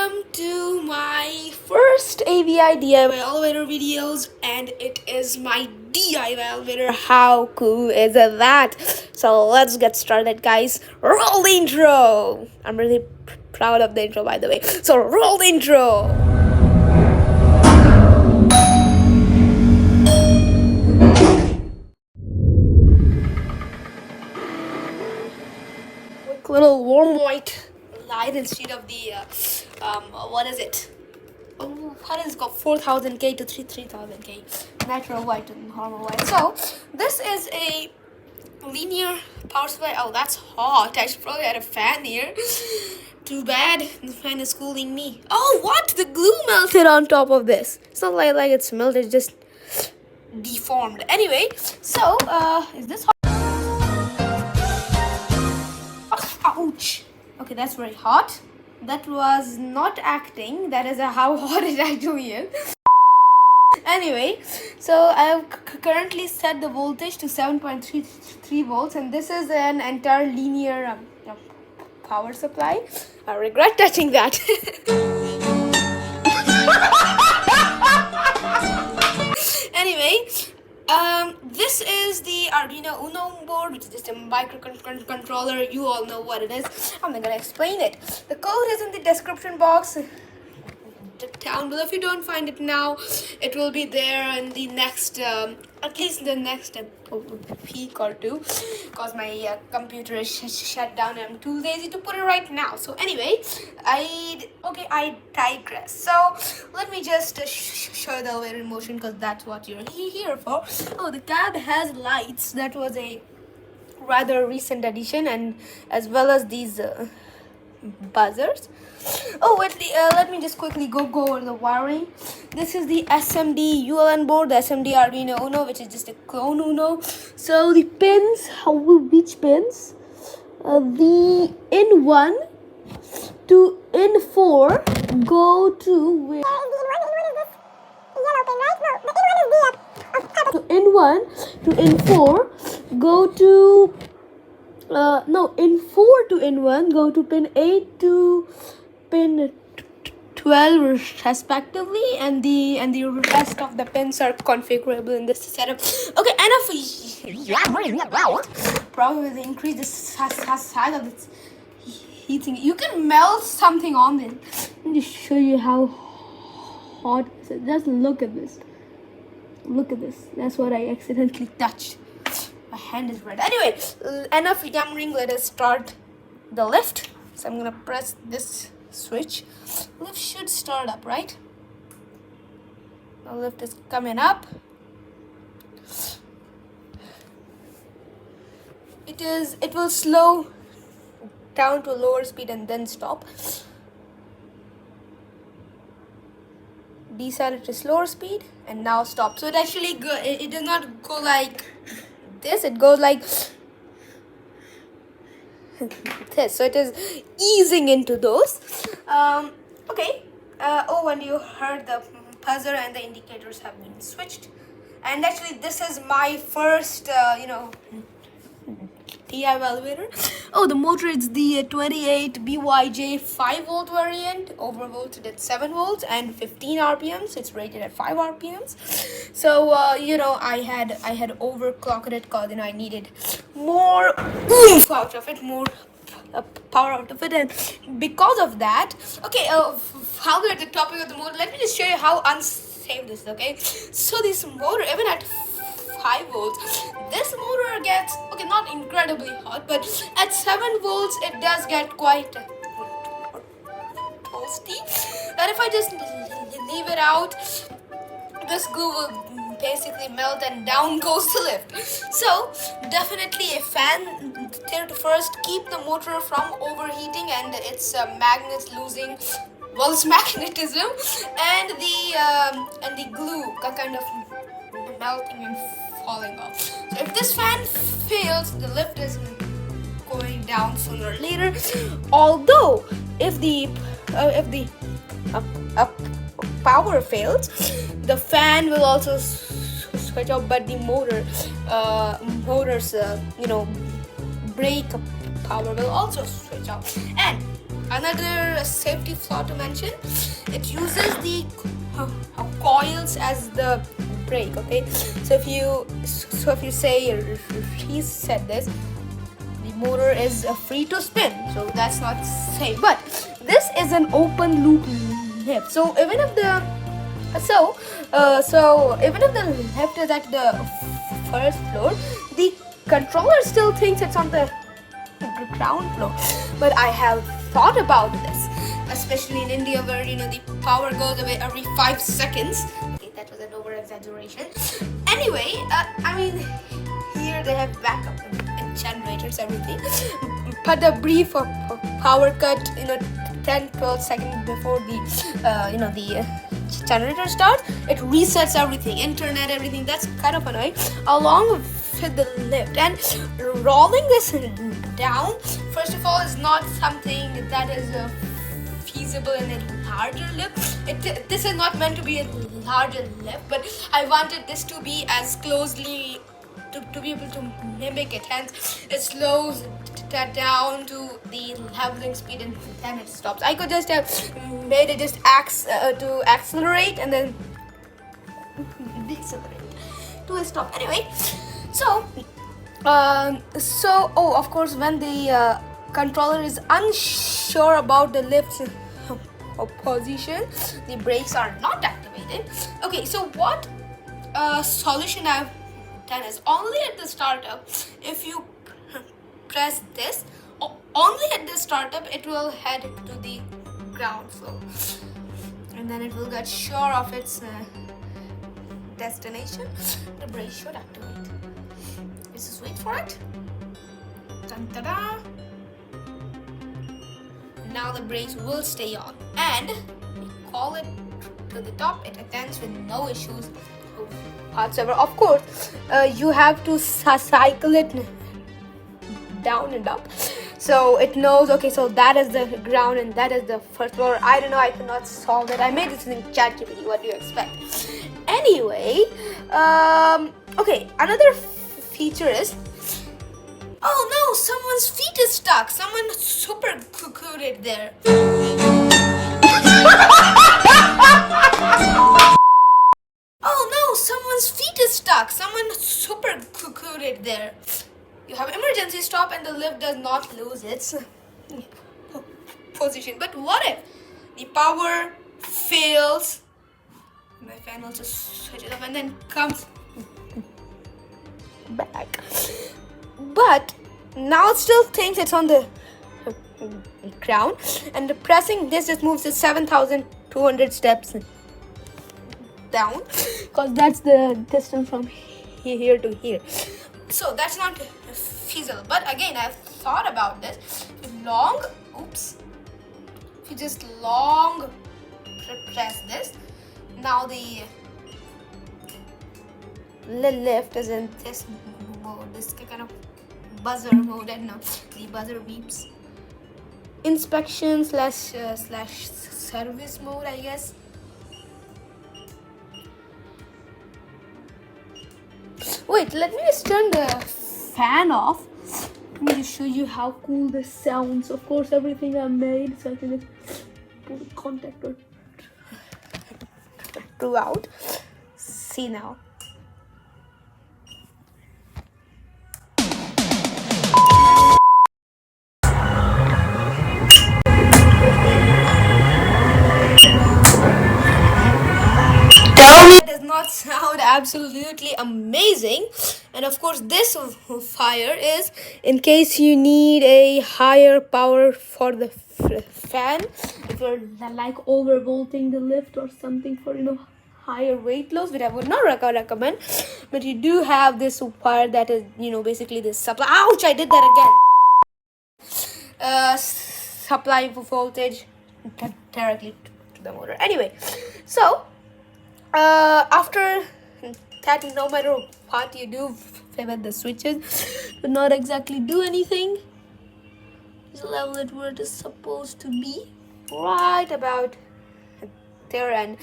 welcome to my first AVI DIY elevator videos, and it is my DIY elevator. How cool is that? So let's get started, guys. Roll the intro. I'm really proud of the intro, by the way. So roll the intro. Quick little warm white light instead of the what is it? What is it called? 4000K to 3000K. Natural white and normal white. So this is a linear power supply. Oh, that's hot. I should probably add a fan here. Too bad the fan is cooling me. Oh, what? The glue melted on top of this. It's not like it's melted, it's just deformed. Anyway, so is this hot? Ouch. Okay, that's very hot. That was not acting. That is how hot it actually is. Anyway, so I have currently set the voltage to 7.33 volts, and this is an entire linear power supply. I regret touching that. Anyway, this is the Arduino Uno board, which is just a microcontroller. You all know what it is. I'm not gonna explain it. The code is in the description box down below. If you don't find it now, it will be there in the next, at least the next week or two, because my computer is shut down and I'm too lazy to put it right now. So anyway, I digress. So let me just show the elevator in motion, because that's what you're here for. Oh, the cab has lights. That was a rather recent addition, and as well as these buzzers. Oh, let me just quickly go over the wiring. This is the SMD ULN board, the SMD Arduino Uno, which is just a clone Uno. So the pins, which pins? The in1 to in4 go to where? To in1 to in4 go to in4 to in1 go to pin 8 to pin 12 respectively, and the rest of the pins are configurable in this setup. Okay, enough. Probably increase the size of this heating. You can melt something on it. Let me show you how hot it is. Just look at this. Look at this. That's what I accidentally touched. My hand is red. Anyway, enough yammering. Let us start the lift. So I'm gonna press this switch. Lift should start up, right? The lift is coming up. It will slow down to lower speed and then stop. Decided to slower speed and now stop. So it actually it does not go like this. It goes like this. So it is easing into those. Okay. And you heard the buzzer and the indicators have been switched. And actually, this is my first, DIY elevator. Oh, the motor is the 28 BYJ 5 volt variant, overvolted at 7 volts and 15 RPMs. It's rated at 5 RPMs. So I had overclocked it because I needed more oomph out of it, more power out of it, and because of that, okay. While we're at the topic of the motor, let me just show you how unsafe this is. Okay, so this motor, even at 5 volts, this motor gets, okay, not incredibly hot, but at 7 volts it does get quite toasty. And if I just leave it out, this glue will basically melt and down goes the lift. So definitely a fan there to first keep the motor from overheating and its magnets losing its magnetism, and the glue kind of melting and falling off. So if this fan fails, the lift is going down sooner or later. Although if the power fails, the fan will also switch off, but the motor's brake power will also switch off. And another safety flaw to mention, it uses the coils as the brake. Okay, so if you say reset this, the motor is free to spin, so that's not safe. But this is an open loop lift, so even if the even if the lift is at the first floor, the controller still thinks it's on the ground floor. But I have thought about this, especially in India, where the power goes away every 5 seconds. Okay, that was an over exaggeration. Anyway, I mean, here they have backup and generators, everything. But a brief power cut, 10-12 seconds before the generator starts, it resets everything, internet, everything. That's kind of annoying, along with the lift. And rolling this down, first of all, is not something that is feasible in a larger lift. This is not meant to be a larger lift, but I wanted this to be as closely to be able to mimic it. Hence, it slows that down to the leveling speed and then it stops. I could just have made it just to accelerate and then decelerate to a stop. Anyway, so of course, when the controller is unsure about the lift's position, the brakes are not activated. Okay, so what solution I've done is, only at the startup, if you press this, only at the startup it will head to the ground floor, and then it will get sure of its destination. The brake should activate. Let's just wait for it. Dun-da-da. Now the brakes will stay on, and we call it to the top. It attends with no issues whatsoever. Of course, you have to cycle it down and up, so it knows, okay, so that is the ground and that is the first floor. I don't know, I cannot solve it. I made this in ChatGPT. What do you expect? Anyway, okay, another feature is, oh no, someone's feet is stuck. Someone super cooed there. Oh no, someone's feet is stuck. Someone super cooed there. You have emergency stop and the lift does not lose its position. But what if the power fails? My fan also switches off and then comes back. But now it still thinks it's on the ground, and pressing this just moves it 7,200 steps down, because that's the distance from here to here. So that's not feasible. But again, I've thought about this. If you just long press this, now the lift is in this mode, this kind of buzzer mode, and now the buzzer beeps. Inspection slash service mode, I guess. Wait, let me just turn the fan off. Let me just show you how cool this sounds. Of course, everything I made, so I can just put the contactor throughout. See now. Does not sound absolutely amazing. And of course, this fire is in case you need a higher power for the fan, if you're like overvolting the lift or something for higher weight loads, which I would not recommend. But you do have this wire that is basically this supply. Ouch, I did that again. Supply voltage directly to the motor. Anyway, so after that, no matter what you do with the switches, do not exactly do anything. Just level it where it is supposed to be, right about there, and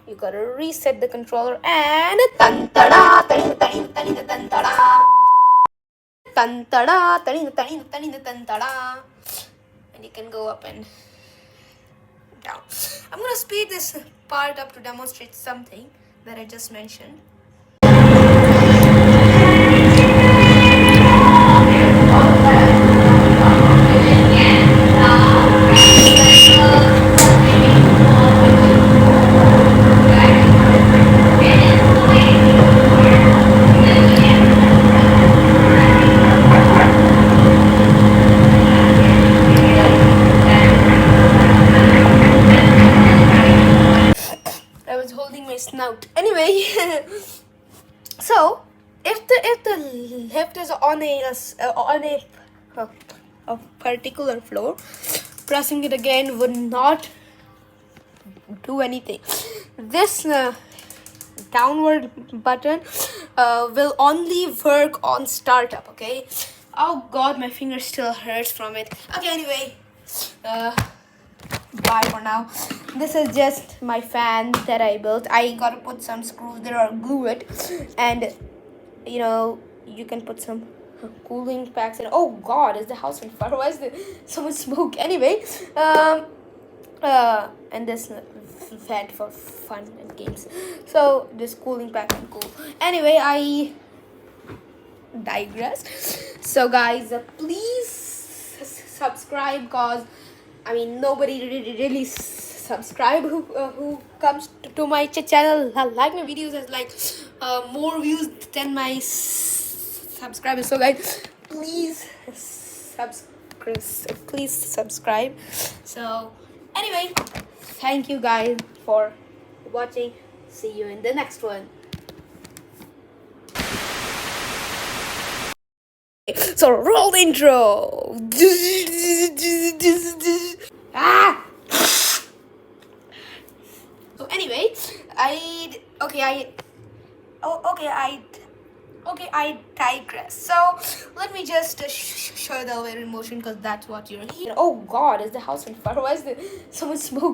you gotta reset the controller, and and and you can go up and down. I'm gonna speed this part up to demonstrate something that I just mentioned. I was holding my snout. Anyway, so if the lift is on a particular floor, pressing it again would not do anything. This downward button will only work on startup. Okay. Oh God, my finger still hurts from it. Okay. Anyway. Bye for now. This is just my fan that I built. I gotta put some screws there or glue it, and you can put some cooling packs in. Oh God, is the house on fire? Why is there so much smoke? Anyway, and this fan for fun and games. So this cooling pack and cool. Anyway, I digress. So guys, please subscribe, cause nobody really subscribe who comes to my channel. Like my videos has like more views than my subscribers. So guys, please subscribe. So anyway, thank you guys for watching. See you in the next one. So roll the intro. Ah. So anyway, I digress. So let me just show the elevator in motion, because that's what you're here. Oh God, is the house on fire? Why is there so much smoke?